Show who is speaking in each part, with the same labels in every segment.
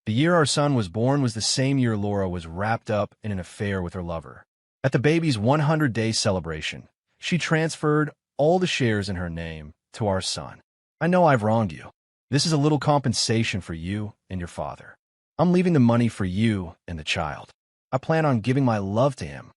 Speaker 1: The year our son was born was the same year Laura was wrapped up in an affair with her lover. At the baby's 100-day celebration, she transferred all the shares in her name to our son. I know I've wronged you. This is a little compensation for you and your father. I'm leaving the money for you and the child. I plan on giving my love to him.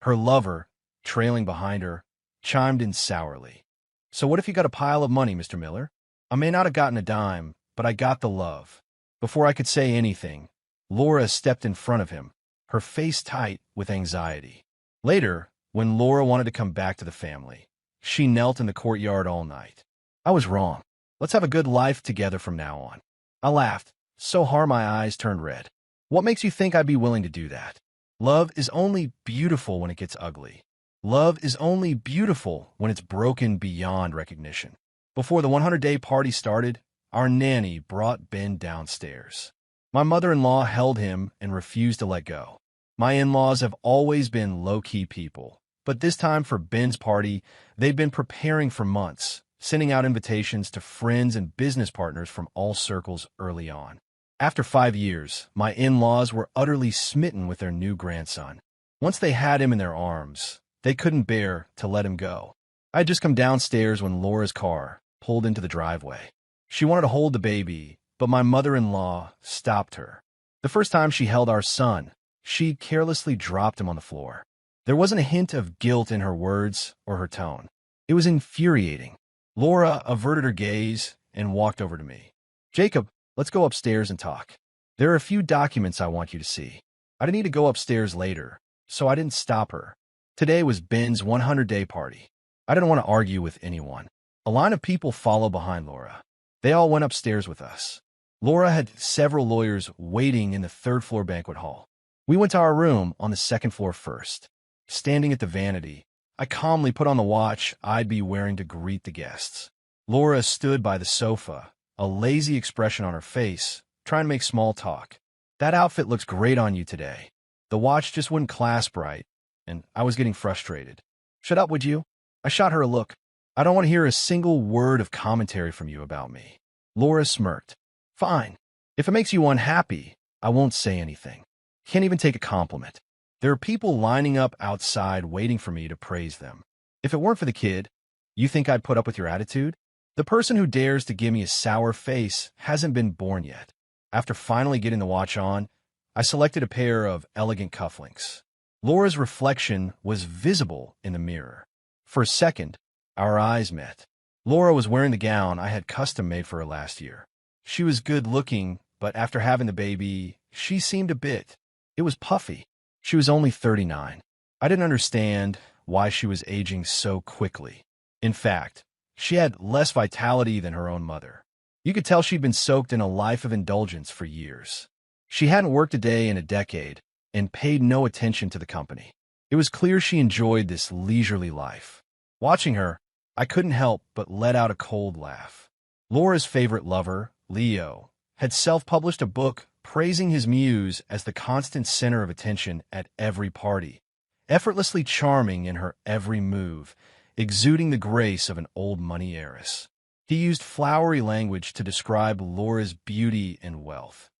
Speaker 1: Her lover, trailing behind her, chimed in sourly. So what if you got a pile of money, Mr. Miller? I may not have gotten a dime, but I got the love. Before I could say anything, Laura stepped in front of him, her face tight with anxiety. Later, when Laura wanted to come back to the family, she knelt in the courtyard all night. I was wrong. Let's have a good life together from now on. I laughed, so hard my eyes turned red. What makes you think I'd be willing to do that? Love is only beautiful when it gets ugly. Love is only beautiful when it's broken beyond recognition. Before the 100-day party started, our nanny brought Ben downstairs. My mother-in-law held him and refused to let go. My in-laws have always been low-key people, but this time for Ben's party, they've been preparing for months, sending out invitations to friends and business partners from all circles early on. After 5 years, my in-laws were utterly smitten with their new grandson. Once they had him in their arms, they couldn't bear to let him go. I had just come downstairs when Laura's car pulled into the driveway. She wanted to hold the baby, but my mother-in-law stopped her. The first time she held our son, she carelessly dropped him on the floor. There wasn't a hint of guilt in her words or her tone. It was infuriating. Laura averted her gaze and walked over to me. Jacob, let's go upstairs and talk. There are a few documents I want you to see. I didn't need to go upstairs later, so I didn't stop her. Today was Ben's 100-day party. I didn't want to argue with anyone. A line of people followed behind Laura. They all went upstairs with us. Laura had several lawyers waiting in the third-floor banquet hall. We went to our room on the second floor first. Standing at the vanity, I calmly put on the watch I'd be wearing to greet the guests. Laura stood by the sofa, a lazy expression on her face, trying to make small talk. That outfit looks great on you today. The watch just wouldn't clasp right, and I was getting frustrated. Shut up, would you? I shot her a look. I don't want to hear a single word of commentary from you about me. Laura smirked. Fine. If it makes you unhappy, I won't say anything. Can't even take a compliment. There are people lining up outside waiting for me to praise them. If it weren't for the kid, you think I'd put up with your attitude? The person who dares to give me a sour face hasn't been born yet. After finally getting the watch on, I selected a pair of elegant cufflinks. Laura's reflection was visible in the mirror. For a second, our eyes met. Laura was wearing the gown I had custom-made for her last year. She was good-looking, but after having the baby, she seemed a bit. It was puffy. She was only 39. I didn't understand why she was aging so quickly. In fact, she had less vitality than her own mother. You could tell she'd been soaked in a life of indulgence for years. She hadn't worked a day in a decade and paid no attention to the company. It was clear she enjoyed this leisurely life. Watching her, I couldn't help but let out a cold laugh. Laura's favorite lover, Leo, had self-published a book praising his muse as the constant center of attention at every party, effortlessly charming in her every move, exuding the grace of an old money heiress. He used flowery language to describe Laura's beauty and wealth,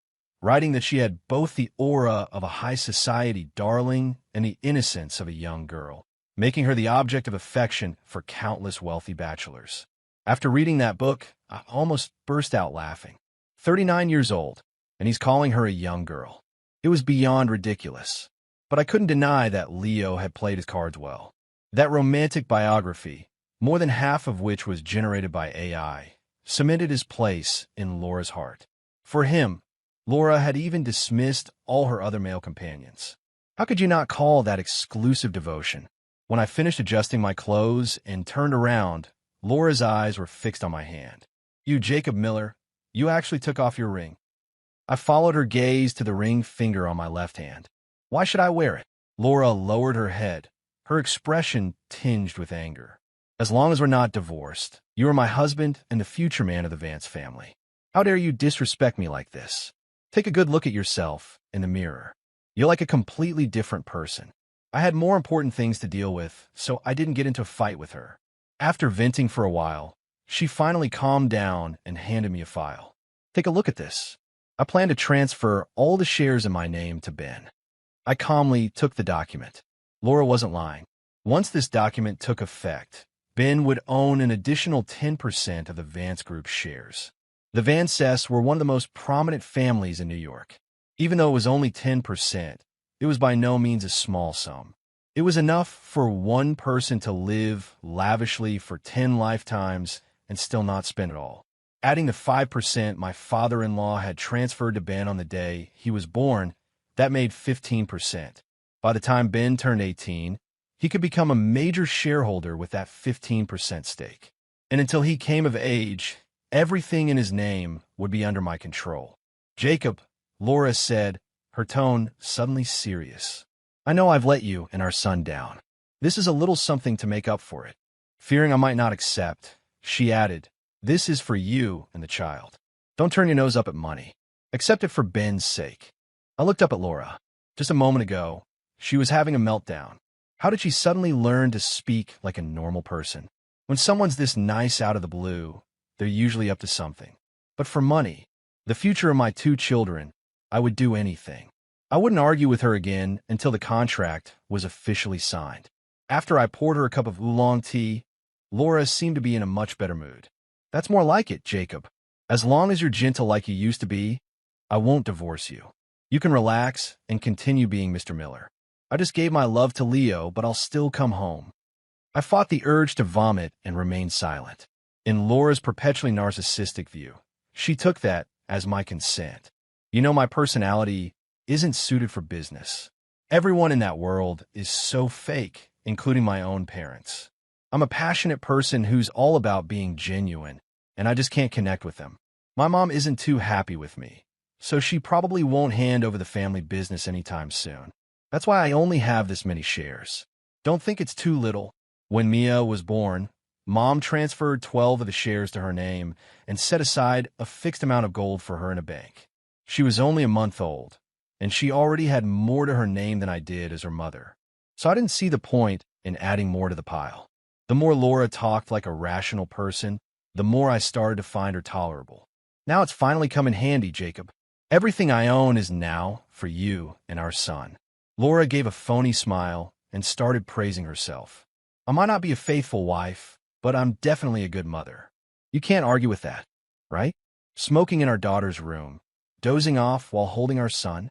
Speaker 1: writing that she had both the aura of a high society darling and the innocence of a young girl, making her the object of affection for countless wealthy bachelors. After reading that book, I almost burst out laughing. 39 years old, and he's calling her a young girl. It was beyond ridiculous. But I couldn't deny that Leo had played his cards well. That romantic biography, more than half of which was generated by AI, cemented his place in Laura's heart. For him, Laura had even dismissed all her other male companions. How could you not call that exclusive devotion? When I finished adjusting my clothes and turned around, Laura's eyes were fixed on my hand. You, Jacob Miller, you actually took off your ring. I followed her gaze to the ring finger on my left hand. Why should I wear it? Laura lowered her head, her expression tinged with anger. As long as we're not divorced, you are my husband and the future man of the Vance family. How dare you disrespect me like this? Take a good look at yourself in the mirror. You're like a completely different person. I had more important things to deal with, so I didn't get into a fight with her. After venting for a while, she finally calmed down and handed me a file. Take a look at this. I plan to transfer all the shares in my name to Ben. I calmly took the document. Laura wasn't lying. Once this document took effect, Ben would own an additional 10% of the Vance Group's shares. The Vances were one of the most prominent families in New York. Even though it was only 10%, it was by no means a small sum. It was enough for one person to live lavishly for 10 lifetimes and still not spend it all. Adding the 5% my father-in-law had transferred to Ben on the day he was born, that made 15%. By the time Ben turned 18, he could become a major shareholder with that 15% stake. And until he came of age, everything in his name would be under my control. Jacob, Laura said, her tone suddenly serious. I know I've let you and our son down. This is a little something to make up for it. Fearing I might not accept, she added, this is for you and the child. Don't turn your nose up at money. Accept it for Ben's sake. I looked up at Laura. Just a moment ago, she was having a meltdown. How did she suddenly learn to speak like a normal person? When someone's this nice out of the blue, they're usually up to something. But for money, the future of my 2 children, I would do anything. I wouldn't argue with her again until the contract was officially signed. After I poured her a cup of oolong tea, Laura seemed to be in a much better mood. That's more like it, Jacob. As long as you're gentle like you used to be, I won't divorce you. You can relax and continue being Mr. Miller. I just gave my love to Leo, but I'll still come home. I fought the urge to vomit and remain silent. In Laura's perpetually narcissistic view, she took that as my consent. You know, my personality isn't suited for business. Everyone in that world is so fake, including my own parents. I'm a passionate person who's all about being genuine, and I just can't connect with them. My mom isn't too happy with me, so she probably won't hand over the family business anytime soon. That's why I only have this many shares. Don't think it's too little. When Mia was born, Mom transferred 12 of the shares to her name and set aside a fixed amount of gold for her in a bank. She was only a month old, and she already had more to her name than I did as her mother. So I didn't see the point in adding more to the pile. The more Laura talked like a rational person, the more I started to find her tolerable. Now it's finally come in handy, Jacob. Everything I own is now for you and our son. Laura gave a phony smile and started praising herself. I might not be a faithful wife, but I'm definitely a good mother. You can't argue with that, right? Smoking in our daughter's room, dozing off while holding our son.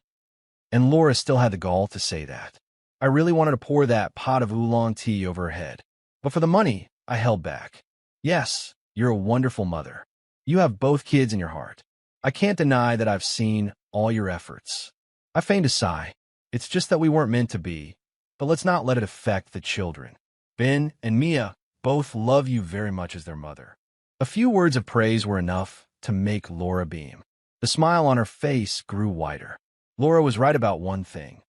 Speaker 1: And Laura still had the gall to say that. I really wanted to pour that pot of oolong tea over her head. But for the money, I held back. Yes, you're a wonderful mother. You have both kids in your heart. I can't deny that I've seen all your efforts. I feigned a sigh. It's just that we weren't meant to be, but let's not let it affect the children. Ben and Mia both love you very much as their mother. A few words of praise were enough to make Laura beam. The smile on her face grew wider. Laura was right about one thing.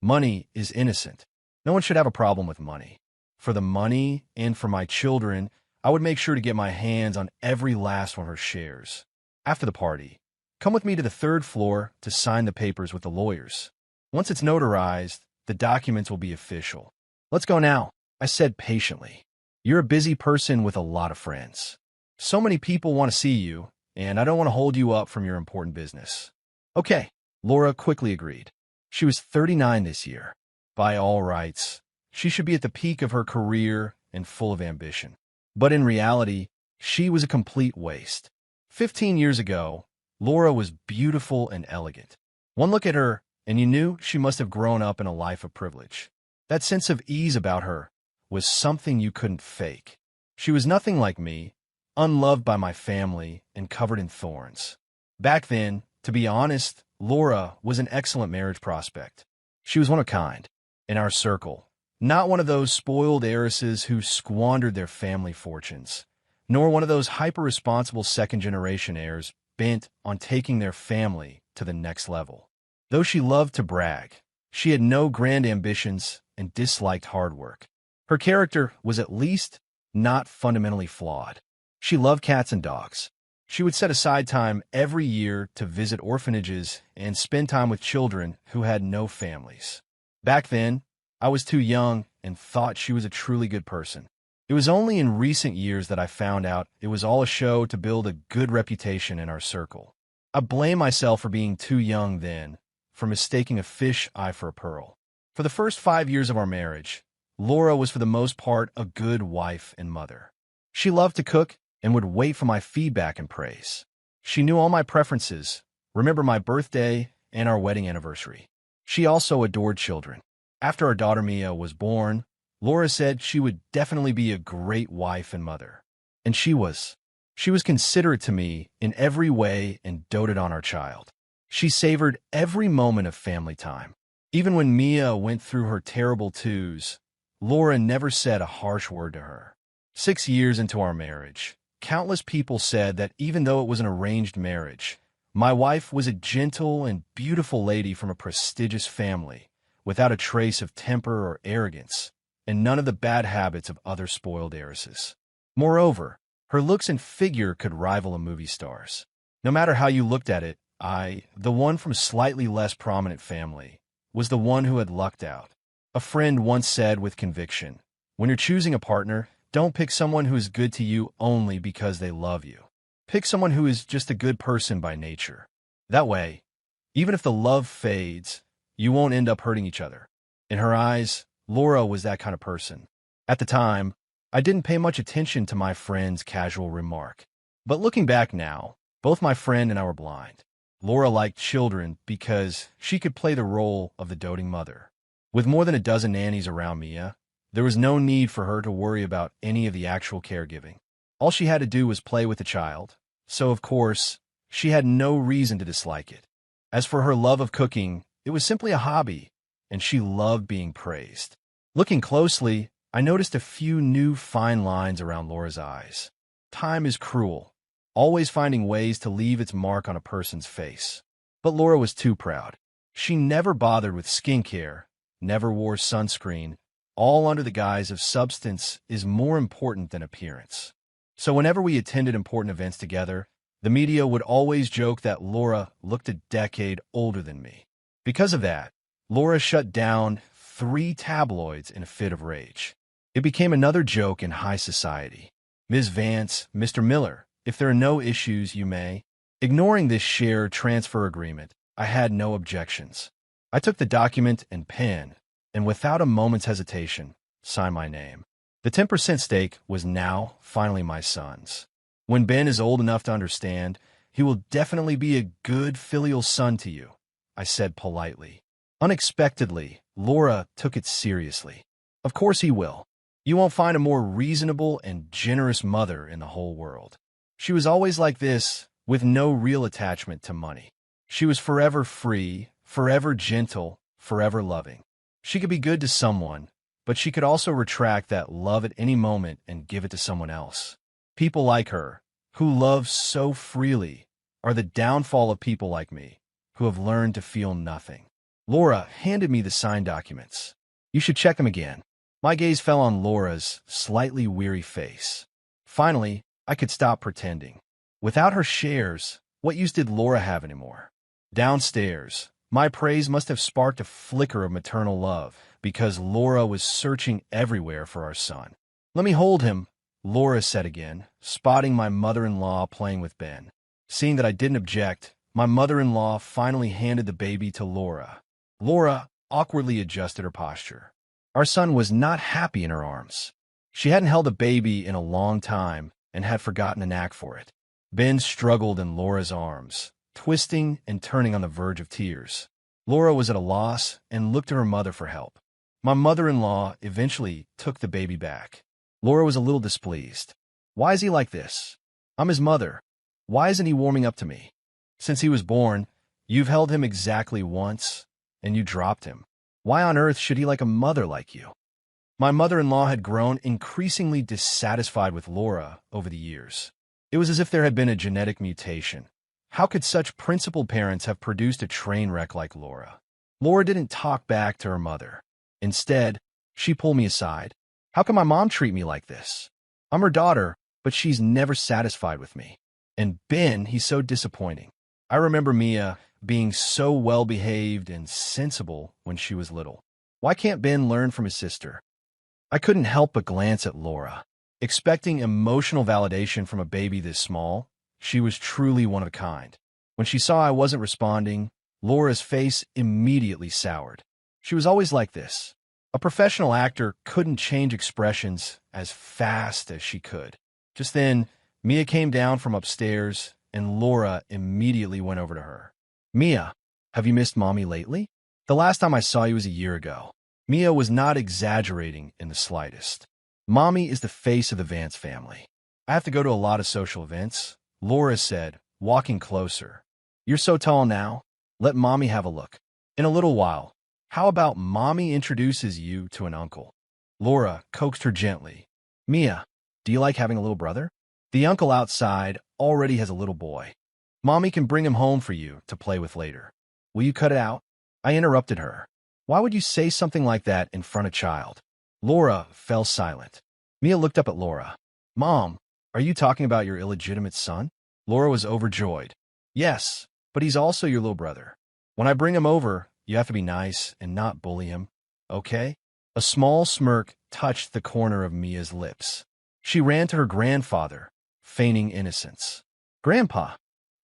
Speaker 1: Money is innocent. No one should have a problem with money. For the money and for my children, I would make sure to get my hands on every last one of her shares. After the party, come with me to the 3rd floor to sign the papers with the lawyers. Once it's notarized, the documents will be official. Let's go now, I said patiently. You're a busy person with a lot of friends. So many people want to see you, and I don't want to hold you up from your important business. Okay, Laura quickly agreed. She was 39 this year. By all rights, she should be at the peak of her career and full of ambition. But in reality, she was a complete waste. 15 years ago, Laura was beautiful and elegant. One look at her, and you knew she must have grown up in a life of privilege. That sense of ease about her was something you couldn't fake. She was nothing like me, unloved by my family and covered in thorns. Back then, to be honest, Laura was an excellent marriage prospect. She was one of a kind in our circle, not one of those spoiled heiresses who squandered their family fortunes, nor one of those hyper-responsible second-generation heirs bent on taking their family to the next level. Though she loved to brag, she had no grand ambitions and disliked hard work. Her character was at least not fundamentally flawed. She loved cats and dogs. She would set aside time every year to visit orphanages and spend time with children who had no families. Back then, I was too young and thought she was a truly good person. It was only in recent years that I found out it was all a show to build a good reputation in our circle. I blame myself for being too young then, for mistaking a fish eye for a pearl. For the first 5 years of our marriage, Laura was for the most part a good wife and mother. She loved to cook and would wait for my feedback and praise. She knew all my preferences, remembered my birthday and our wedding anniversary. She also adored children. After our daughter Mia was born, Laura said she would definitely be a great wife and mother. And she was. She was considerate to me in every way and doted on our child. She savored every moment of family time. Even when Mia went through her terrible twos, Laura never said a harsh word to her. 6 years into our marriage, countless people said that even though it was an arranged marriage, my wife was a gentle and beautiful lady from a prestigious family, without a trace of temper or arrogance, and none of the bad habits of other spoiled heiresses. Moreover, her looks and figure could rival a movie star's. No matter how you looked at it, I, the one from a slightly less prominent family, was the one who had lucked out. A friend once said with conviction, "When you're choosing a partner, don't pick someone who is good to you only because they love you. Pick someone who is just a good person by nature. That way, even if the love fades, you won't end up hurting each other." In her eyes, Laura was that kind of person. At the time, I didn't pay much attention to my friend's casual remark. But looking back now, both my friend and I were blind. Laura liked children because she could play the role of the doting mother. With more than a dozen nannies around Mia, there was no need for her to worry about any of the actual caregiving. All she had to do was play with the child, so of course, she had no reason to dislike it. As for her love of cooking, it was simply a hobby, and she loved being praised. Looking closely, I noticed a few new fine lines around Laura's eyes. Time is cruel, always finding ways to leave its mark on a person's face. But Laura was too proud. She never bothered with skincare, never wore sunscreen, all under the guise of substance is more important than appearance. So whenever we attended important events together, the media would always joke that Laura looked a decade older than me. Because of that, Laura shut down 3 tabloids in a fit of rage. It became another joke in high society. "Ms. Vance, Mr. Miller, if there are no issues, you may." Ignoring this share transfer agreement, I had no objections. I took the document and pen, and without a moment's hesitation, signed my name. The 10% stake was now finally my son's. When Ben is old enough to understand, he will definitely be a good filial son to you, I said politely. Unexpectedly, Laura took it seriously. Of course he will. You won't find a more reasonable and generous mother in the whole world. She was always like this, with no real attachment to money. She was forever free, forever gentle, forever loving. She could be good to someone, but she could also retract that love at any moment and give it to someone else. People like her, who love so freely, are the downfall of people like me, who have learned to feel nothing. Laura handed me the signed documents. "You should check them again." My gaze fell on Laura's slightly weary face. Finally, I could stop pretending. Without her shares, what use did Laura have anymore? Downstairs, my praise must have sparked a flicker of maternal love, because Laura was searching everywhere for our son. "Let me hold him," Laura said again, spotting my mother-in-law playing with Ben. Seeing that I didn't object, my mother-in-law finally handed the baby to Laura. Laura awkwardly adjusted her posture. Our son was not happy in her arms. She hadn't held a baby in a long time and had forgotten a knack for it. Ben struggled in Laura's arms, twisting and turning on the verge of tears. Laura was at a loss and looked to her mother for help. My mother-in-law eventually took the baby back. Laura was a little displeased. "Why is he like this? I'm his mother. Why isn't he warming up to me? Since he was born, you've held him exactly once, and you dropped him. Why on earth should he like a mother like you?" My mother-in-law had grown increasingly dissatisfied with Laura over the years. It was as if there had been a genetic mutation. How could such principled parents have produced a train wreck like Laura? Laura didn't talk back to her mother. Instead, she pulled me aside. "How can my mom treat me like this? I'm her daughter, but she's never satisfied with me. And Ben, he's so disappointing. I remember Mia being so well-behaved and sensible when she was little. Why can't Ben learn from his sister?" I couldn't help but glance at Laura. Expecting emotional validation from a baby this small, she was truly one of a kind. When she saw I wasn't responding, Laura's face immediately soured. She was always like this. A professional actor couldn't change expressions as fast as she could. Just then, Mia came down from upstairs, and Laura immediately went over to her. Mia, have you missed Mommy lately? The last time I saw you was a year ago. Mia was not exaggerating in the slightest. Mommy is the face of the Vance family. I have to go to a lot of social events, Laura said, walking closer. You're so tall now. Let Mommy have a look. In a little while, how about Mommy introduces you to an uncle? Laura coaxed her gently. Mia, do you like having a little brother? The uncle outside already has a little boy. Mommy can bring him home for you to play with later. Will you cut it out? I interrupted her. Why would you say something like that in front of child? Laura fell silent. Mia looked up at Laura. Mom, are you talking about your illegitimate son? Laura was overjoyed. Yes, but he's also your little brother. When I bring him over, you have to be nice and not bully him, okay? A small smirk touched the corner of Mia's lips. She ran to her grandfather, feigning innocence. Grandpa,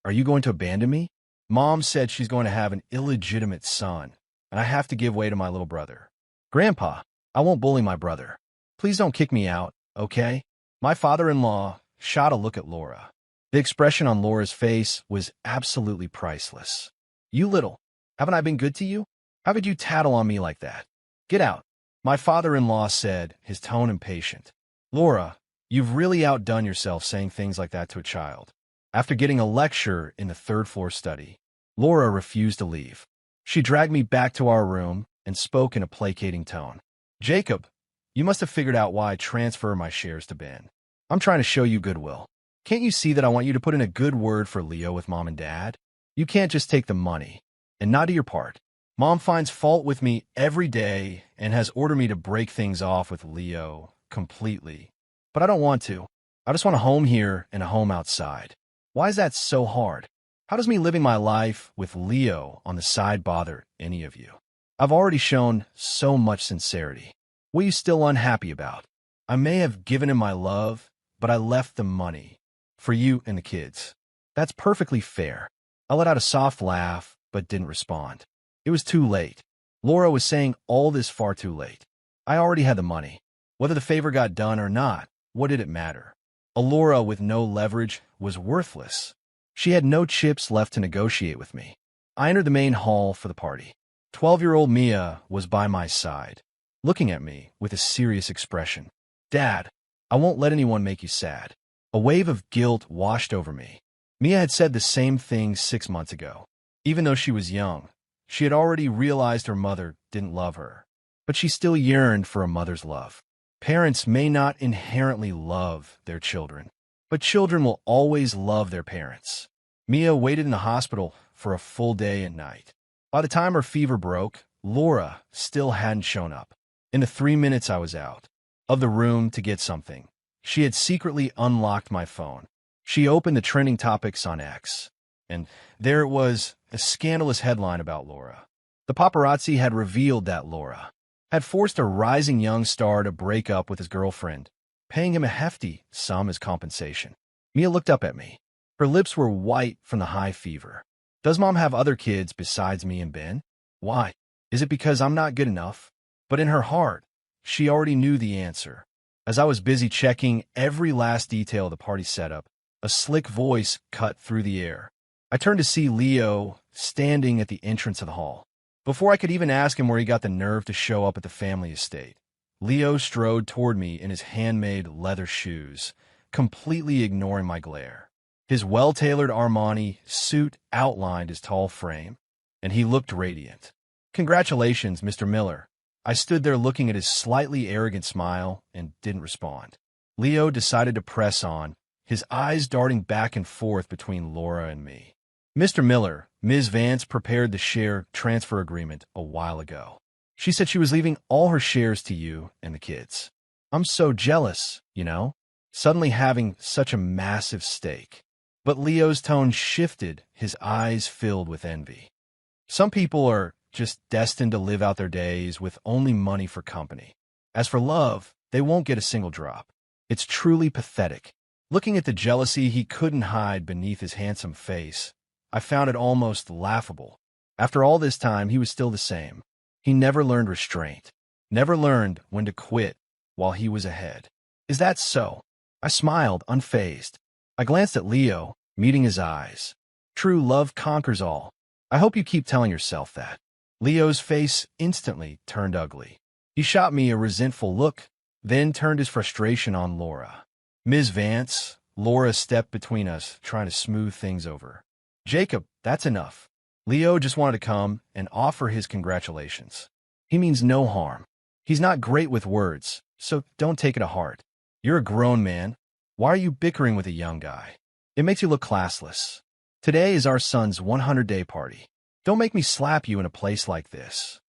Speaker 1: are you going to abandon me? Mom said she's going to have an illegitimate son, and I have to give way to my little brother. Grandpa, I won't bully my brother. Please don't kick me out, okay? My father-in-law shot a look at Laura. The expression on Laura's face was absolutely priceless. You little, haven't I been good to you? How could you tattle on me like that? Get out, my father-in-law said, his tone impatient. Laura, you've really outdone yourself saying things like that to a child. After getting a lecture in the third-floor study, Laura refused to leave. She dragged me back to our room and spoke in a placating tone. Jacob, you must have figured out why I transfer my shares to Ben. I'm trying to show you goodwill. Can't you see that I want you to put in a good word for Leo with Mom and Dad? You can't just take the money and not do your part. Mom finds fault with me every day and has ordered me to break things off with Leo completely. But I don't want to. I just want a home here and a home outside. Why is that so hard? How does me living my life with Leo on the side bother any of you? I've already shown so much sincerity. What are you still unhappy about? I may have given him my love, but I left the money for you and the kids. That's perfectly fair. I let out a soft laugh, but didn't respond. It was too late. Laura was saying all this far too late. I already had the money. Whether the favor got done or not, what did it matter? A Laura with no leverage was worthless. She had no chips left to negotiate with me. I entered the main hall for the party. 12-year-old Mia was by my side, looking at me with a serious expression. Dad, I won't let anyone make you sad. A wave of guilt washed over me. Mia had said the same thing 6 months ago. Even though she was young, she had already realized her mother didn't love her. But she still yearned for a mother's love. Parents may not inherently love their children, but children will always love their parents. Mia waited in the hospital for a full day and night. By the time her fever broke, Laura still hadn't shown up. In the 3 minutes I was out of the room to get something, she had secretly unlocked my phone. She opened the trending topics on X, and there it was, a scandalous headline about Laura. The paparazzi had revealed that Laura had forced a rising young star to break up with his girlfriend, paying him a hefty sum as compensation. Mia looked up at me. Her lips were white from the high fever. Does Mom have other kids besides me and Ben? Why? Is it because I'm not good enough? But in her heart, she already knew the answer. As I was busy checking every last detail of the party setup, a slick voice cut through the air. I turned to see Leo standing at the entrance of the hall. Before I could even ask him where he got the nerve to show up at the family estate, Leo strode toward me in his handmade leather shoes, completely ignoring my glare. His well-tailored Armani suit outlined his tall frame, and he looked radiant. Congratulations, Mr. Miller. I stood there looking at his slightly arrogant smile and didn't respond. Leo decided to press on, his eyes darting back and forth between Laura and me. Mr. Miller, Ms. Vance prepared the share transfer agreement a while ago. She said she was leaving all her shares to you and the kids. I'm so jealous, you know, suddenly having such a massive stake. But Leo's tone shifted, his eyes filled with envy. Some people are just destined to live out their days with only money for company. As for love, they won't get a single drop. It's truly pathetic. Looking at the jealousy he couldn't hide beneath his handsome face, I found it almost laughable. After all this time, he was still the same. He never learned restraint, never learned when to quit while he was ahead. Is that so? I smiled, unfazed. I glanced at Leo, meeting his eyes. True love conquers all. I hope you keep telling yourself that. Leo's face instantly turned ugly. He shot me a resentful look, then turned his frustration on Laura. Ms. Vance, Laura stepped between us, trying to smooth things over. Jacob, that's enough. Leo just wanted to come and offer his congratulations. He means no harm. He's not great with words, so don't take it to heart. You're a grown man. Why are you bickering with a young guy? It makes you look classless. Today is our son's 100-day party. Don't make me slap you in a place like this,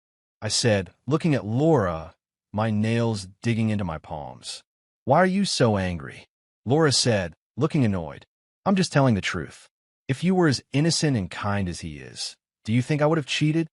Speaker 1: I said, looking at Laura, my nails digging into my palms. Why are you so angry? Laura said, looking annoyed. I'm just telling the truth. If you were as innocent and kind as he is, do you think I would have cheated?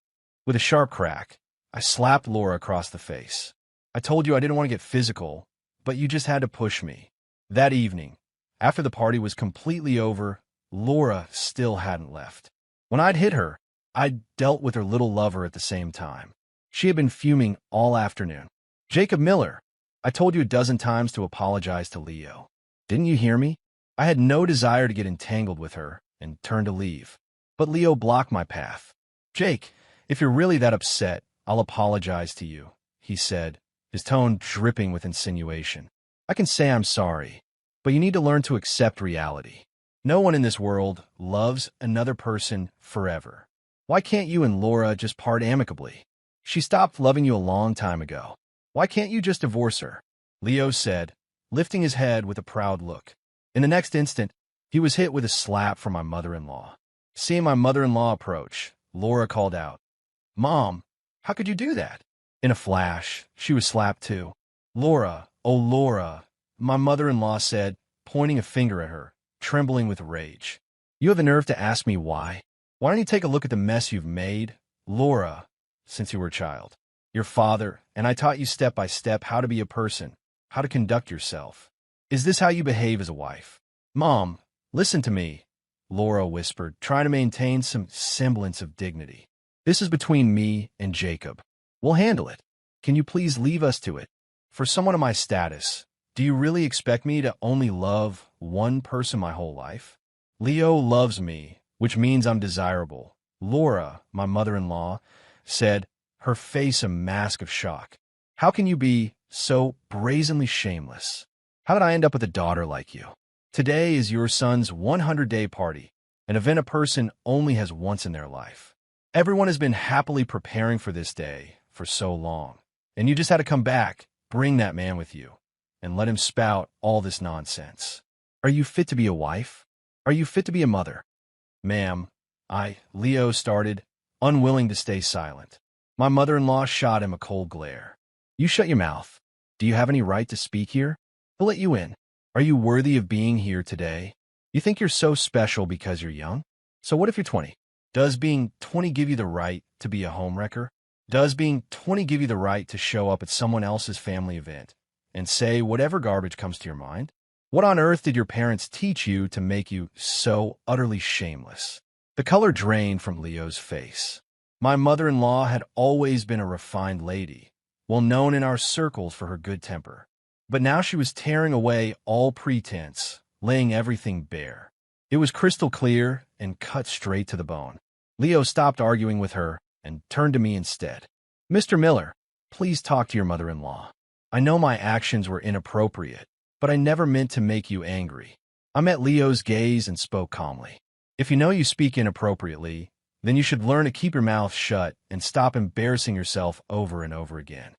Speaker 1: With a sharp crack, I slapped Laura across the face. I told you I didn't want to get physical, but you just had to push me. That evening, after the party was completely over, Laura still hadn't left. When I'd hit her, I'd dealt with her little lover at the same time. She had been fuming all afternoon. Jacob Miller, I told you a dozen times to apologize to Leo. Didn't you hear me? I had no desire to get entangled with her and turned to leave. But Leo blocked my path. Jake, if you're really that upset, I'll apologize to you, he said, his tone dripping with insinuation. I can say I'm sorry, but you need to learn to accept reality. No one in this world loves another person forever. Why can't you and Laura just part amicably? She stopped loving you a long time ago. Why can't you just divorce her? Leo said, lifting his head with a proud look. In the next instant, he was hit with a slap from my mother-in-law. Seeing my mother-in-law approach, Laura called out, Mom, how could you do that? In a flash, she was slapped too. Laura, oh Laura, my mother-in-law said, pointing a finger at her, trembling with rage. You have the nerve to ask me why? Why don't you take a look at the mess you've made, Laura, since you were a child? Your father and I taught you step by step how to be a person, how to conduct yourself. Is this how you behave as a wife? Mom, listen to me, Laura whispered, trying to maintain some semblance of dignity. This is between me and Jacob. We'll handle it. Can you please leave us to it? For someone of my status, do you really expect me to only love one person my whole life? Leo loves me, which means I'm desirable. Laura, my mother-in-law, said, her face a mask of shock. How can you be so brazenly shameless? How did I end up with a daughter like you? Today is your son's 100-day party, an event a person only has once in their life. Everyone has been happily preparing for this day for so long, and you just had to come back, bring that man with you, and let him spout all this nonsense. Are you fit to be a wife? Are you fit to be a mother? Ma'am, Leo started, unwilling to stay silent. My mother-in-law shot him a cold glare. You shut your mouth. Do you have any right to speak here? He'll let you in. Are you worthy of being here today? You think you're so special because you're young? So what if you're 20? Does being 20 give you the right to be a homewrecker? Does being 20 give you the right to show up at someone else's family event and say whatever garbage comes to your mind? What on earth did your parents teach you to make you so utterly shameless? The color drained from Leo's face. My mother-in-law had always been a refined lady, well known in our circles for her good temper. But now she was tearing away all pretense, laying everything bare. It was crystal clear and cut straight to the bone. Leo stopped arguing with her and turned to me instead. Mr. Miller, please talk to your mother-in-law. I know my actions were inappropriate, but I never meant to make you angry. I met Leo's gaze and spoke calmly. If you know you speak inappropriately, then you should learn to keep your mouth shut and stop embarrassing yourself over and over again.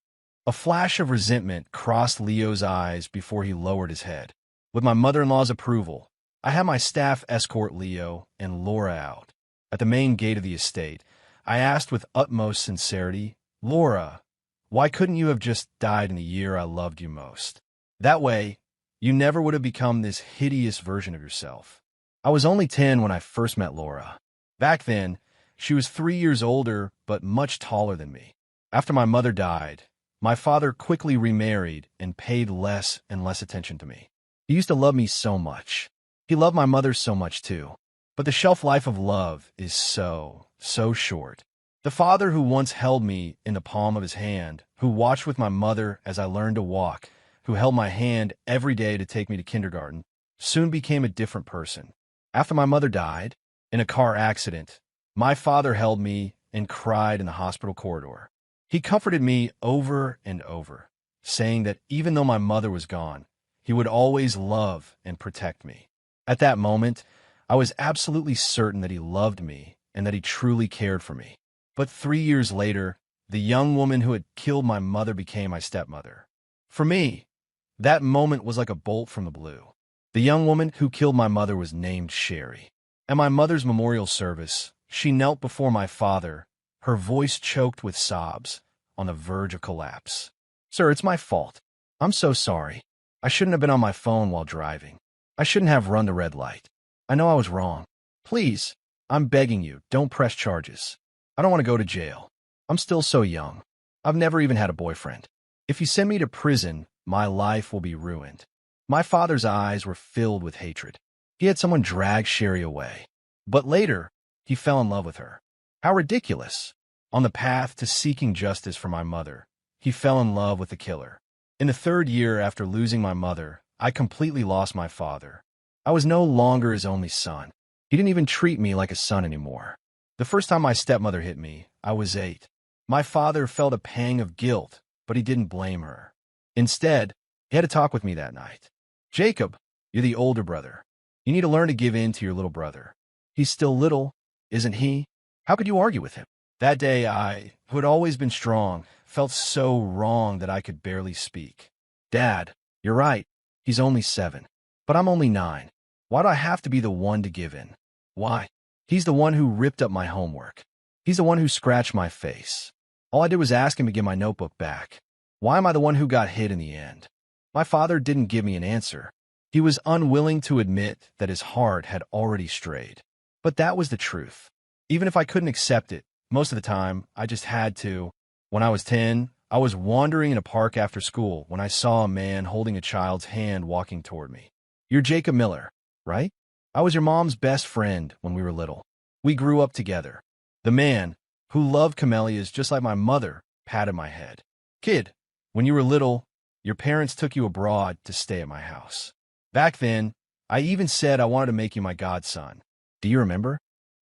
Speaker 1: A flash of resentment crossed Leo's eyes before he lowered his head. With my mother-in-law's approval, I had my staff escort Leo and Laura out. At the main gate of the estate, I asked with utmost sincerity, Laura, why couldn't you have just died in the year I loved you most? That way, you never would have become this hideous version of yourself. I was only 10 when I first met Laura. Back then, she was 3 years older but much taller than me. After my mother died, my father quickly remarried and paid less and less attention to me. He used to love me so much. He loved my mother so much too. But the shelf life of love is so short. The father who once held me in the palm of his hand, who watched with my mother as I learned to walk, who held my hand every day to take me to kindergarten, soon became a different person. After my mother died, in a car accident, my father held me and cried in the hospital corridor. He comforted me over and over, saying that even though my mother was gone, he would always love and protect me. At that moment, I was absolutely certain that he loved me and that he truly cared for me. But 3 years later, the young woman who had killed my mother became my stepmother. For me, that moment was like a bolt from the blue. The young woman who killed my mother was named Sherry. At my mother's memorial service, she knelt before my father, her voice choked with sobs, on the verge of collapse. "Sir, it's my fault. I'm so sorry. I shouldn't have been on my phone while driving. I shouldn't have run the red light. I know I was wrong. Please, I'm begging you, don't press charges. I don't want to go to jail. I'm still so young. I've never even had a boyfriend. If you send me to prison, my life will be ruined." My father's eyes were filled with hatred. He had someone drag Sherry away. But later, he fell in love with her. How ridiculous. On the path to seeking justice for my mother, he fell in love with the killer. In the 3rd year after losing my mother, I completely lost my father. I was no longer his only son. He didn't even treat me like a son anymore. The first time my stepmother hit me, I was 8. My father felt a pang of guilt, but he didn't blame her. Instead, he had a talk with me that night. "Jacob, you're the older brother. You need to learn to give in to your little brother. He's still little, isn't he? How could you argue with him?" That day I, who had always been strong, felt so wrong that I could barely speak. "Dad, you're right. He's only 7. But I'm only 9. Why do I have to be the one to give in? Why? He's the one who ripped up my homework. He's the one who scratched my face. All I did was ask him to give my notebook back. Why am I the one who got hit in the end?" My father didn't give me an answer. He was unwilling to admit that his heart had already strayed. But that was the truth. Even if I couldn't accept it, most of the time, I just had to. When I was 10, I was wandering in a park after school when I saw a man holding a child's hand walking toward me. "You're Jacob Miller, right? I was your mom's best friend when we were little. We grew up together." The man, who loved camellias just like my mother, patted my head. "Kid, when you were little, your parents took you abroad to stay at my house. Back then, I even said I wanted to make you my godson. Do you remember?"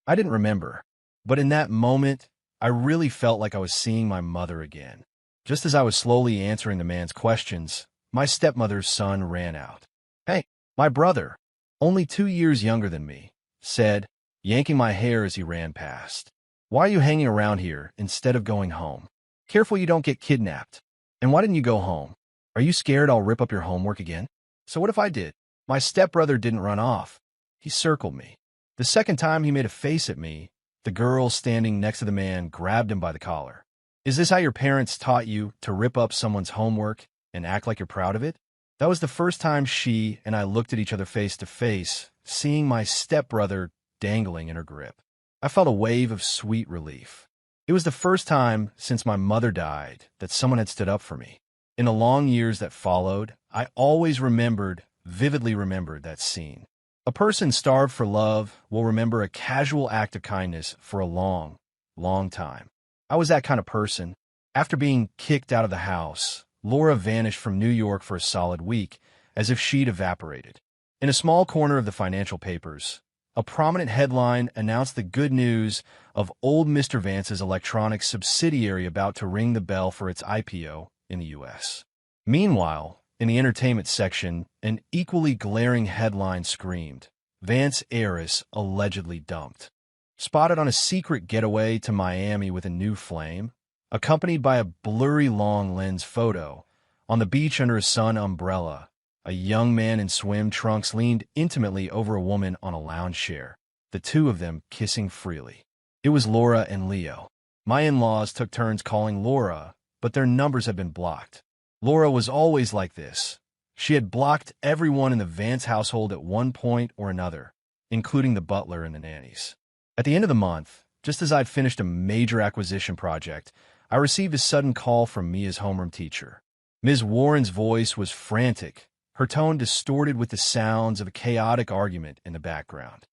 Speaker 1: I didn't remember, but in that moment, I really felt like I was seeing my mother again. Just as I was slowly answering the man's questions, my stepmother's son ran out. "Hey, my brother, only 2 years younger than me," said, yanking my hair as he ran past. "Why are you hanging around here instead of going home? Careful you don't get kidnapped. And why didn't you go home? Are you scared I'll rip up your homework again?" So what if I did? My stepbrother didn't run off. He circled me. The second time he made a face at me, the girl standing next to the man grabbed him by the collar. "Is this how your parents taught you to rip up someone's homework and act like you're proud of it?" That was the first time she and I looked at each other face to face, seeing my stepbrother dangling in her grip. I felt a wave of sweet relief. It was the first time since my mother died that someone had stood up for me. In the long years that followed, I always vividly remembered that scene. A person starved for love will remember a casual act of kindness for a long, long time. I was that kind of person. After being kicked out of the house, Laura vanished from New York for a solid week, as if she'd evaporated. In a small corner of the financial papers, a prominent headline announced the good news of old Mr. Vance's electronics subsidiary about to ring the bell for its IPO in the U.S. Meanwhile, in the entertainment section, an equally glaring headline screamed, "Vance heiress allegedly dumped." Spotted on a secret getaway to Miami with a new flame, accompanied by a blurry long lens photo, on the beach under a sun umbrella, a young man in swim trunks leaned intimately over a woman on a lounge chair, the two of them kissing freely. It was Laura and Leo. My in-laws took turns calling Laura, but their numbers had been blocked. Laura was always like this. She had blocked everyone in the Vance household at one point or another, including the butler and the nannies. At the end of the month, just as I'd finished a major acquisition project, I received a sudden call from Mia's homeroom teacher. Ms. Warren's voice was frantic, her tone distorted with the sounds of a chaotic argument in the background.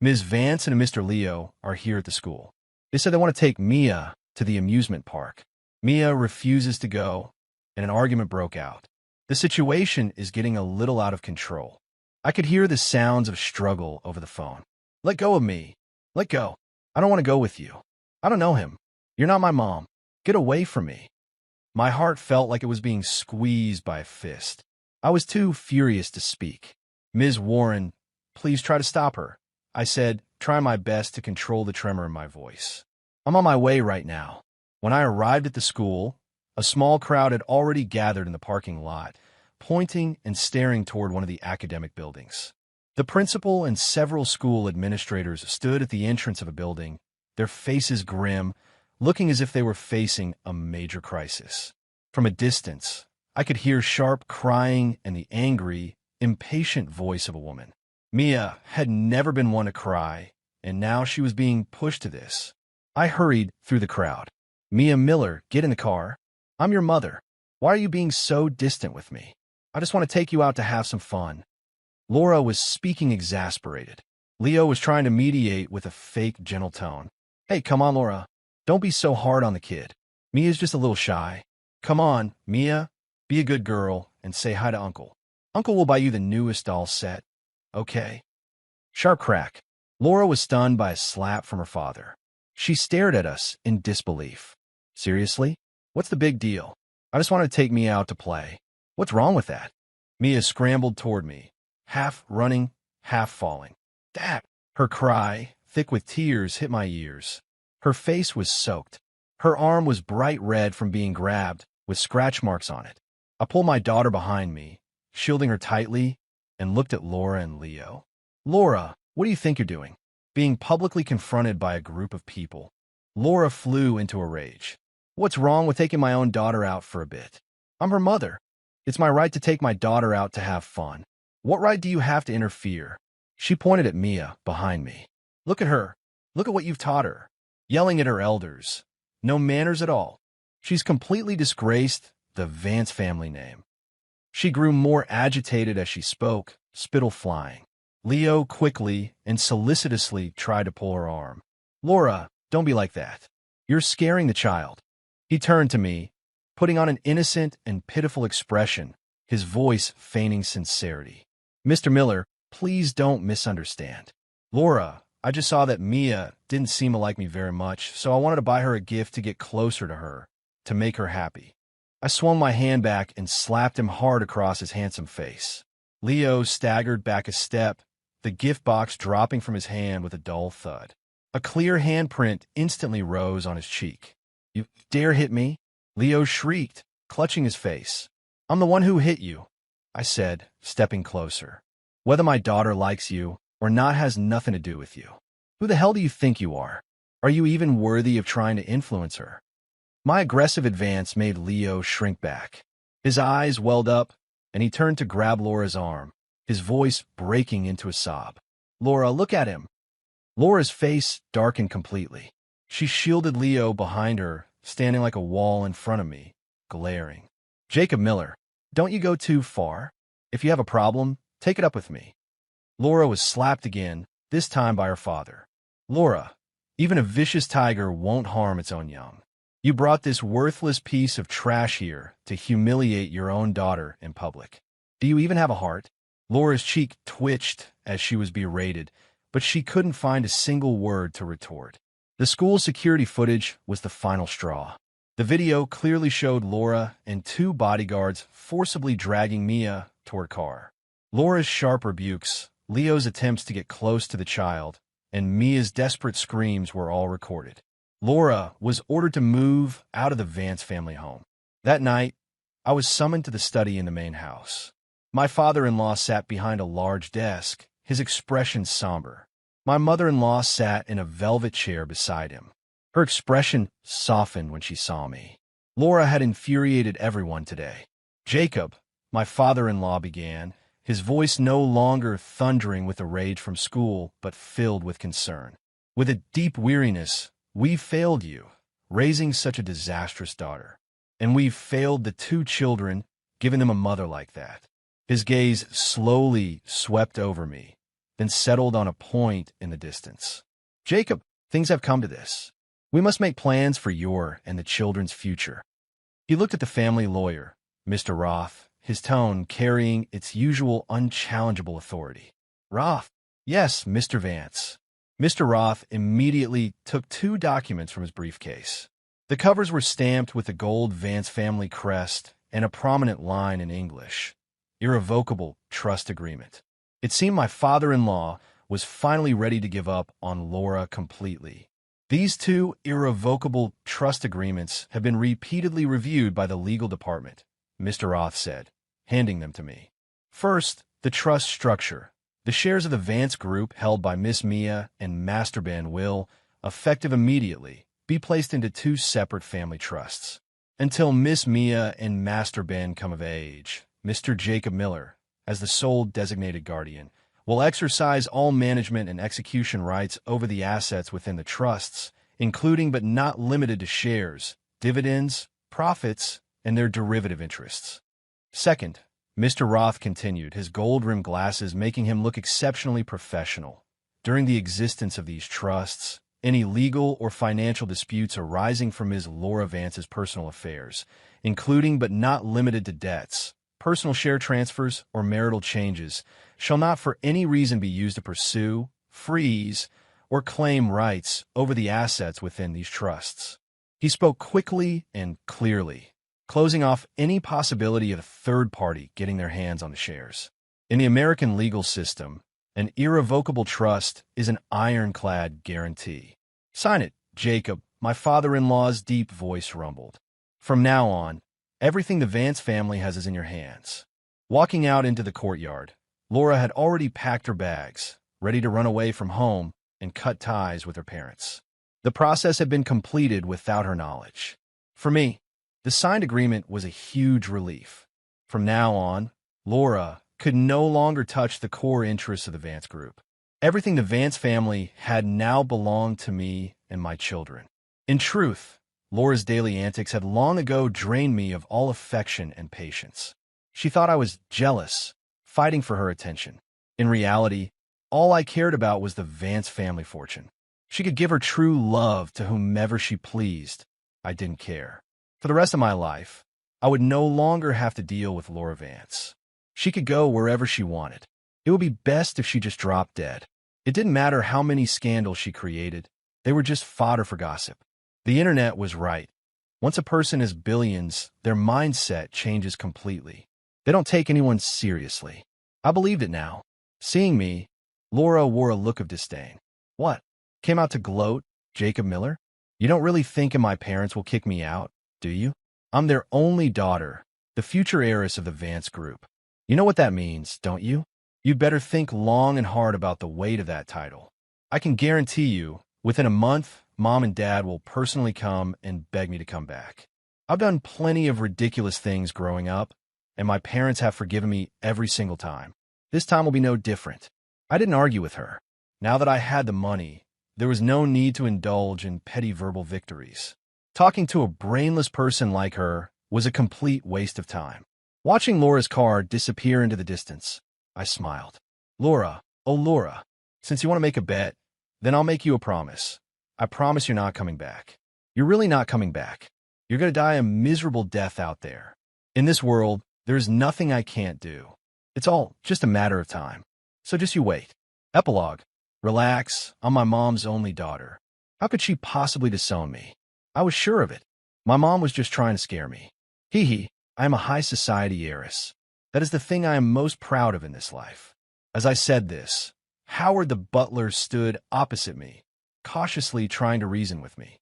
Speaker 1: Ms. Vance and Mr. Leo are here at the school. They said they want to take Mia to the amusement park. Mia refuses to go, and an argument broke out. The situation is getting a little out of control. I could hear the sounds of struggle over the phone. Let go of me. Let go. I don't want to go with you. I don't know him. You're not my mom. Get away from me. My heart felt like it was being squeezed by a fist. I was too furious to speak. Ms. Warren, please try to stop her, I said, trying my best to control the tremor in my voice. I'm on my way right now. When I arrived at the school, a small crowd had already gathered in the parking lot, pointing and staring toward one of the academic buildings. The principal and several school administrators stood at the entrance of a building, their faces grim, looking as if they were facing a major crisis. From a distance, I could hear sharp crying and the angry, impatient voice of a woman. Mia had never been one to cry, and now she was being pushed to this. I hurried through the crowd. Mia Miller, get in the car. I'm your mother. Why are you being so distant with me? I just want to take you out to have some fun. Laura was speaking exasperated. Leo was trying to mediate with a fake gentle tone. Hey, come on, Laura. Don't be so hard on the kid. Mia's just a little shy. Come on, Mia. Be a good girl and say hi to Uncle. Uncle will buy you the newest doll set. Okay? Sharp crack. Laura was stunned by a slap from her father. She stared at us in disbelief. Seriously? What's the big deal? I just wanted to take Mia out to play. What's wrong with that? Mia scrambled toward me, half running, half falling. Dad! Her cry, thick with tears, hit my ears. Her face was soaked. Her arm was bright red from being grabbed, with scratch marks on it. I pulled my daughter behind me, shielding her tightly, and looked at Laura and Leo. Laura, what do you think you're doing? Being publicly confronted by a group of people. Laura flew into a rage. What's wrong with taking my own daughter out for a bit? I'm her mother. It's my right to take my daughter out to have fun. What right do you have to interfere? She pointed at Mia behind me. Look at her. Look at what you've taught her. Yelling at her elders. No manners at all. She's completely disgraced the Vance family name. She grew more agitated as she spoke, spittle flying. Leo quickly and solicitously tried to pull her arm. Laura, don't be like that. You're scaring the child. He turned to me, putting on an innocent and pitiful expression, his voice feigning sincerity. Mr. Miller, please don't misunderstand. Laura, I just saw that Mia didn't seem to like me very much, so I wanted to buy her a gift to get closer to her, to make her happy. I swung my hand back and slapped him hard across his handsome face. Leo staggered back a step, the gift box dropping from his hand with a dull thud. A clear handprint instantly rose on his cheek. You dare hit me? Leo shrieked, clutching his face. I'm the one who hit you, I said, stepping closer. Whether my daughter likes you or not has nothing to do with you. Who the hell do you think you are? Are you even worthy of trying to influence her? My aggressive advance made Leo shrink back. His eyes welled up, and he turned to grab Laura's arm, his voice breaking into a sob. Laura, look at him. Laura's face darkened completely. She shielded Leo behind her, standing like a wall in front of me, glaring. Jacob Miller, don't you go too far? If you have a problem, take it up with me. Laura was slapped again, this time by her father. Laura, even a vicious tiger won't harm its own young. You brought this worthless piece of trash here to humiliate your own daughter in public. Do you even have a heart? Laura's cheek twitched as she was berated, but she couldn't find a single word to retort. The school security footage was the final straw. The video clearly showed Laura and two bodyguards forcibly dragging Mia toward a car. Laura's sharp rebukes, Leo's attempts to get close to the child, and Mia's desperate screams were all recorded. Laura was ordered to move out of the Vance family home. That night, I was summoned to the study in the main house. My father-in-law sat behind a large desk, his expression somber. My mother-in-law sat in a velvet chair beside him. Her expression softened when she saw me. Laura had infuriated everyone today. Jacob, my father-in-law began, his voice no longer thundering with the rage from school, but filled with concern. With a deep weariness, we've failed you, raising such a disastrous daughter. And we've failed the two children, giving them a mother like that. His gaze slowly swept over me, then settled on a point in the distance. Jacob, things have come to this. We must make plans for your and the children's future. He looked at the family lawyer, Mr. Roth, his tone carrying its usual unchallengeable authority. Roth? Yes, Mr. Vance. Mr. Roth immediately took 2 documents from his briefcase. The covers were stamped with the gold Vance family crest and a prominent line in English: Irrevocable Trust Agreement. It seemed my father-in-law was finally ready to give up on Laura completely. These 2 irrevocable trust agreements have been repeatedly reviewed by the legal department, Mr. Roth said, handing them to me. First, the trust structure. The shares of the Vance Group held by Miss Mia and Master Ben will, effective immediately, be placed into 2 separate family trusts. Until Miss Mia and Master Ben come of age, Mr. Jacob Miller, as the sole designated guardian, will exercise all management and execution rights over the assets within the trusts, including but not limited to shares, dividends, profits, and their derivative interests. Second, Mr. Roth continued, his gold-rimmed glasses making him look exceptionally professional. During the existence of these trusts, any legal or financial disputes arising from Ms. Laura Vance's personal affairs, including but not limited to debts, personal share transfers, or marital changes, shall not for any reason be used to pursue, freeze, or claim rights over the assets within these trusts. He spoke quickly and clearly, closing off any possibility of a third party getting their hands on the shares. In the American legal system, an irrevocable trust is an ironclad guarantee. Sign it, Jacob, my father-in-law's deep voice rumbled. From now on, everything the Vance family has is in your hands. Walking out into the courtyard, Laura had already packed her bags, ready to run away from home and cut ties with her parents. The process had been completed without her knowledge. For me, the signed agreement was a huge relief. From now on, Laura could no longer touch the core interests of the Vance Group. Everything the Vance family had now belonged to me and my children. In truth, Laura's daily antics had long ago drained me of all affection and patience. She thought I was jealous, fighting for her attention. In reality, all I cared about was the Vance family fortune. She could give her true love to whomever she pleased. I didn't care. For the rest of my life, I would no longer have to deal with Laura Vance. She could go wherever she wanted. It would be best if she just dropped dead. It didn't matter how many scandals she created. They were just fodder for gossip. The internet was right. Once a person has billions, their mindset changes completely. They don't take anyone seriously. I believed it now. Seeing me, Laura wore a look of disdain. What? Came out to gloat, Jacob Miller? You don't really think my parents will kick me out, do you? I'm their only daughter, the future heiress of the Vance Group. You know what that means, don't you? You'd better think long and hard about the weight of that title. I can guarantee you, within a month, Mom and Dad will personally come and beg me to come back. I've done plenty of ridiculous things growing up, and my parents have forgiven me every single time. This time will be no different. I didn't argue with her. Now that I had the money, there was no need to indulge in petty verbal victories. Talking to a brainless person like her was a complete waste of time. Watching Laura's car disappear into the distance, I smiled. Laura, oh Laura, since you want to make a bet, then I'll make you a promise. I promise you're not coming back. You're really not coming back. You're going to die a miserable death out there. In this world, there's nothing I can't do. It's all just a matter of time. So just you wait. Epilogue. Relax, I'm my mom's only daughter. How could she possibly disown me? I was sure of it. My mom was just trying to scare me. Hee hee, I am a high society heiress. That is the thing I am most proud of in this life. As I said this, Howard the butler stood opposite me, cautiously trying to reason with me.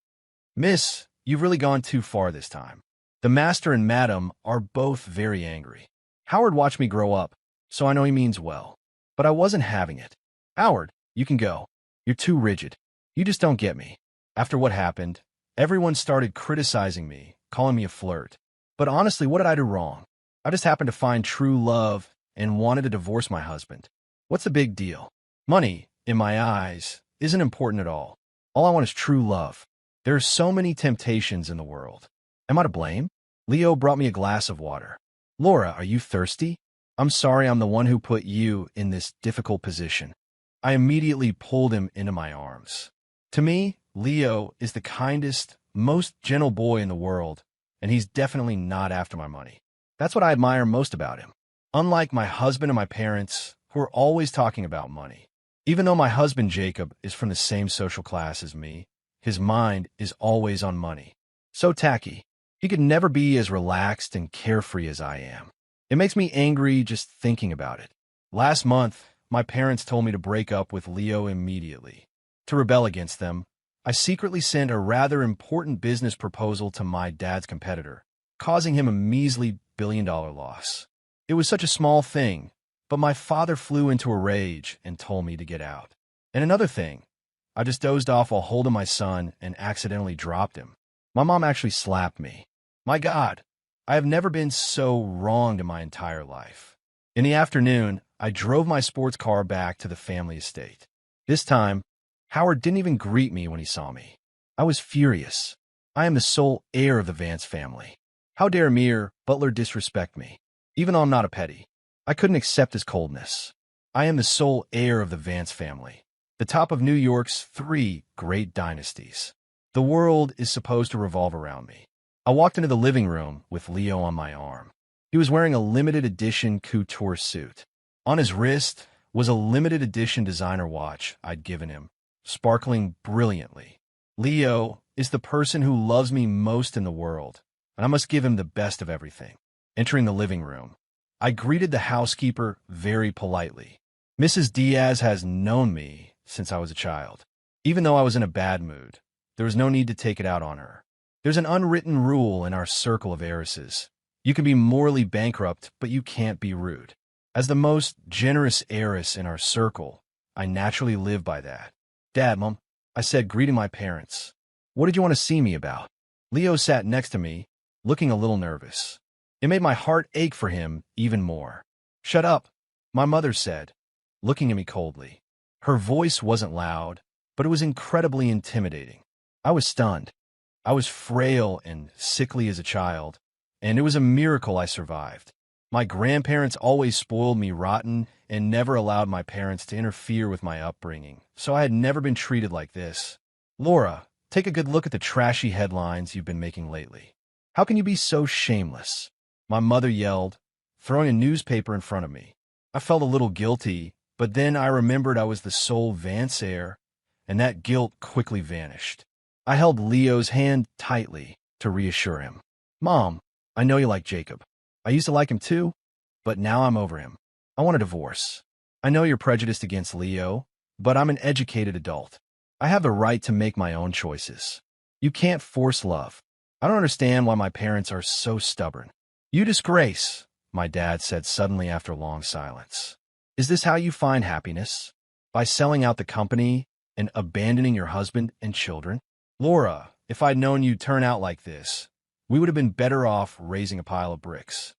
Speaker 1: Miss, you've really gone too far this time. The master and madam are both very angry. Howard watched me grow up, so I know he means well. But I wasn't having it. Howard, you can go. You're too rigid. You just don't get me. After what happened, everyone started criticizing me, calling me a flirt. But honestly, what did I do wrong? I just happened to find true love and wanted to divorce my husband. What's the big deal? Money, in my eyes, isn't important at all. All I want is true love. There are so many temptations in the world. Am I to blame? Leo brought me a glass of water. Laura, are you thirsty? I'm sorry I'm the one who put you in this difficult position. I immediately pulled him into my arms. To me, Leo is the kindest, most gentle boy in the world, and he's definitely not after my money. That's what I admire most about him. Unlike my husband and my parents, who are always talking about money. Even though my husband Jacob is from the same social class as me, his mind is always on money. So tacky. He could never be as relaxed and carefree as I am. It makes me angry just thinking about it. Last month, my parents told me to break up with Leo immediately. To rebel against them, I secretly sent a rather important business proposal to my dad's competitor, causing him a measly billion-dollar loss. It was such a small thing, but my father flew into a rage and told me to get out. And another thing, I just dozed off while holding my son and accidentally dropped him. My mom actually slapped me. My God, I have never been so wronged in my entire life. In the afternoon, I drove my sports car back to the family estate. This time, Howard didn't even greet me when he saw me. I was furious. I am the sole heir of the Vance family. How dare mere butler disrespect me, even though I'm not a petty. I couldn't accept his coldness. I am the sole heir of the Vance family, the top of New York's 3 great dynasties. The world is supposed to revolve around me. I walked into the living room with Leo on my arm. He was wearing a limited edition couture suit. On his wrist was a limited edition designer watch I'd given him, sparkling brilliantly. Leo is the person who loves me most in the world, and I must give him the best of everything. Entering the living room, I greeted the housekeeper very politely. Mrs. Diaz has known me since I was a child. Even though I was in a bad mood, there was no need to take it out on her. There's an unwritten rule in our circle of heiresses. You can be morally bankrupt, but you can't be rude. As the most generous heiress in our circle, I naturally live by that. Dad, Mom, I said, greeting my parents. What did you want to see me about? Leo sat next to me, looking a little nervous. It made my heart ache for him even more. Shut up, my mother said, looking at me coldly. Her voice wasn't loud, but it was incredibly intimidating. I was stunned. I was frail and sickly as a child, and it was a miracle I survived. My grandparents always spoiled me rotten and never allowed my parents to interfere with my upbringing, so I had never been treated like this. Laura, take a good look at the trashy headlines you've been making lately. How can you be so shameless? My mother yelled, throwing a newspaper in front of me. I felt a little guilty, but then I remembered I was the sole Vance heir, and that guilt quickly vanished. I held Leo's hand tightly to reassure him. Mom, I know you like Jacob. I used to like him too, but now I'm over him. I want a divorce. I know you're prejudiced against Leo, but I'm an educated adult. I have the right to make my own choices. You can't force love. I don't understand why my parents are so stubborn. You disgrace, my dad said suddenly after a long silence. Is this how you find happiness? By selling out the company and abandoning your husband and children? Laura, if I'd known you'd turn out like this, we would have been better off raising a pile of bricks.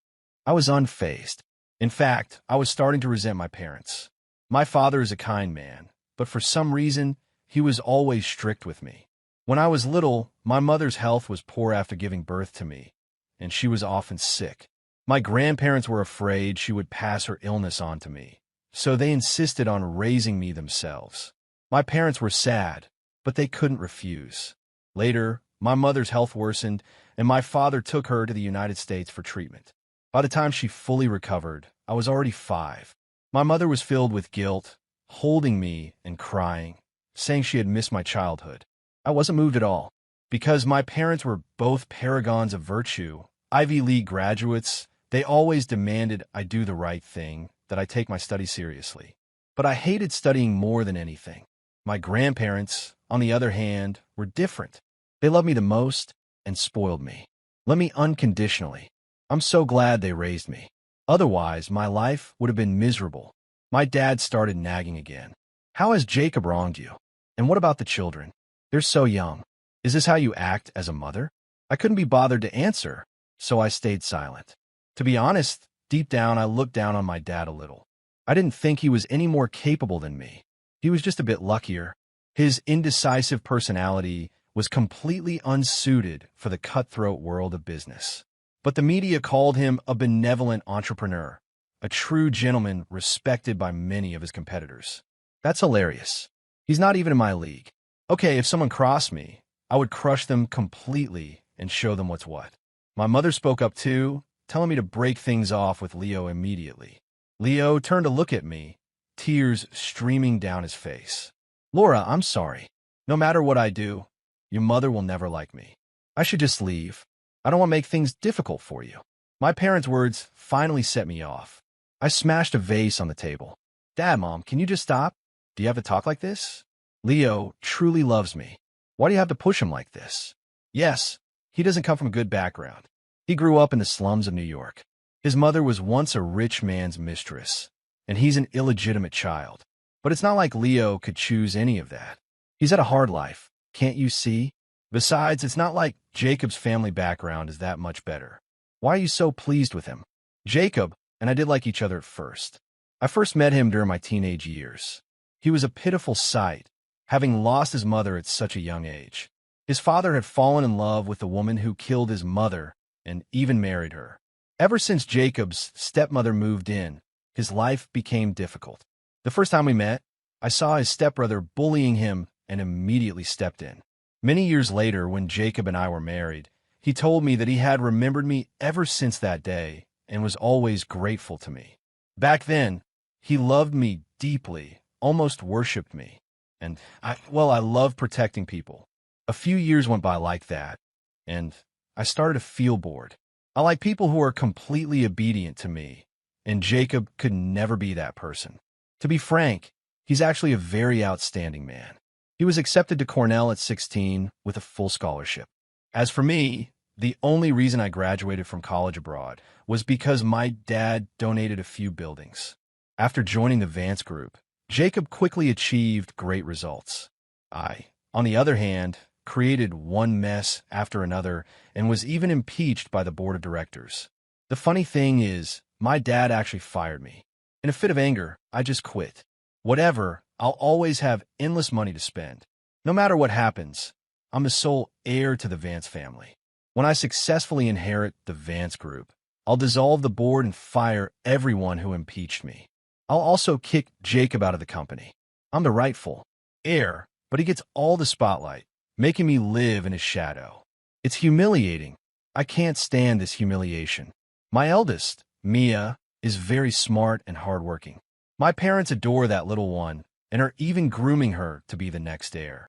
Speaker 1: I was unfazed. In fact, I was starting to resent my parents. My father is a kind man, but for some reason, he was always strict with me. When I was little, my mother's health was poor after giving birth to me, and she was often sick. My grandparents were afraid she would pass her illness on to me, so they insisted on raising me themselves. My parents were sad, but they couldn't refuse. Later, my mother's health worsened, and my father took her to the United States for treatment. By the time she fully recovered, I was already 5. My mother was filled with guilt, holding me and crying, saying she had missed my childhood. I wasn't moved at all. Because my parents were both paragons of virtue, Ivy League graduates, they always demanded I do the right thing, that I take my studies seriously. But I hated studying more than anything. My grandparents, on the other hand, were different. They loved me the most and spoiled me. Loved me unconditionally. I'm so glad they raised me. Otherwise, my life would have been miserable. My dad started nagging again. How has Jacob wronged you? And what about the children? They're so young. Is this how you act as a mother? I couldn't be bothered to answer, so I stayed silent. To be honest, deep down I looked down on my dad a little. I didn't think he was any more capable than me. He was just a bit luckier. His indecisive personality was completely unsuited for the cutthroat world of business. But the media called him a benevolent entrepreneur, a true gentleman respected by many of his competitors. That's hilarious. He's not even in my league. Okay, if someone crossed me, I would crush them completely and show them what's what. My mother spoke up too, telling me to break things off with Leo immediately. Leo turned to look at me, tears streaming down his face. Laura, I'm sorry. No matter what I do, your mother will never like me. I should just leave. I don't want to make things difficult for you. My parents' words finally set me off. I smashed a vase on the table. Dad, Mom, can you just stop? Do you have to talk like this? Leo truly loves me. Why do you have to push him like this? Yes, he doesn't come from a good background. He grew up in the slums of New York. His mother was once a rich man's mistress, and he's an illegitimate child. But it's not like Leo could choose any of that. He's had a hard life, can't you see? Besides, it's not like Jacob's family background is that much better. Why are you so pleased with him? Jacob and I did like each other at first. I first met him during my teenage years. He was a pitiful sight, having lost his mother at such a young age. His father had fallen in love with the woman who killed his mother and even married her. Ever since Jacob's stepmother moved in, his life became difficult. The first time we met, I saw his stepbrother bullying him and immediately stepped in. Many years later, when Jacob and I were married, he told me that he had remembered me ever since that day and was always grateful to me. Back then, he loved me deeply, almost worshipped me. And I love protecting people. A few years went by like that, and I started to feel bored. I like people who are completely obedient to me, and Jacob could never be that person. To be frank, he's actually a very outstanding man. He was accepted to Cornell at 16 with a full scholarship. As for me, the only reason I graduated from college abroad was because my dad donated a few buildings. After joining the Vance Group, Jacob quickly achieved great results. I, on the other hand, created one mess after another and was even impeached by the board of directors. The funny thing is, my dad actually fired me. In a fit of anger, I just quit. Whatever, I'll always have endless money to spend. No matter what happens, I'm the sole heir to the Vance family. When I successfully inherit the Vance Group, I'll dissolve the board and fire everyone who impeached me. I'll also kick Jacob out of the company. I'm the rightful heir, but he gets all the spotlight, making me live in his shadow. It's humiliating. I can't stand this humiliation. My eldest, Mia, is very smart and hardworking. My parents adore that little one and are even grooming her to be the next heir.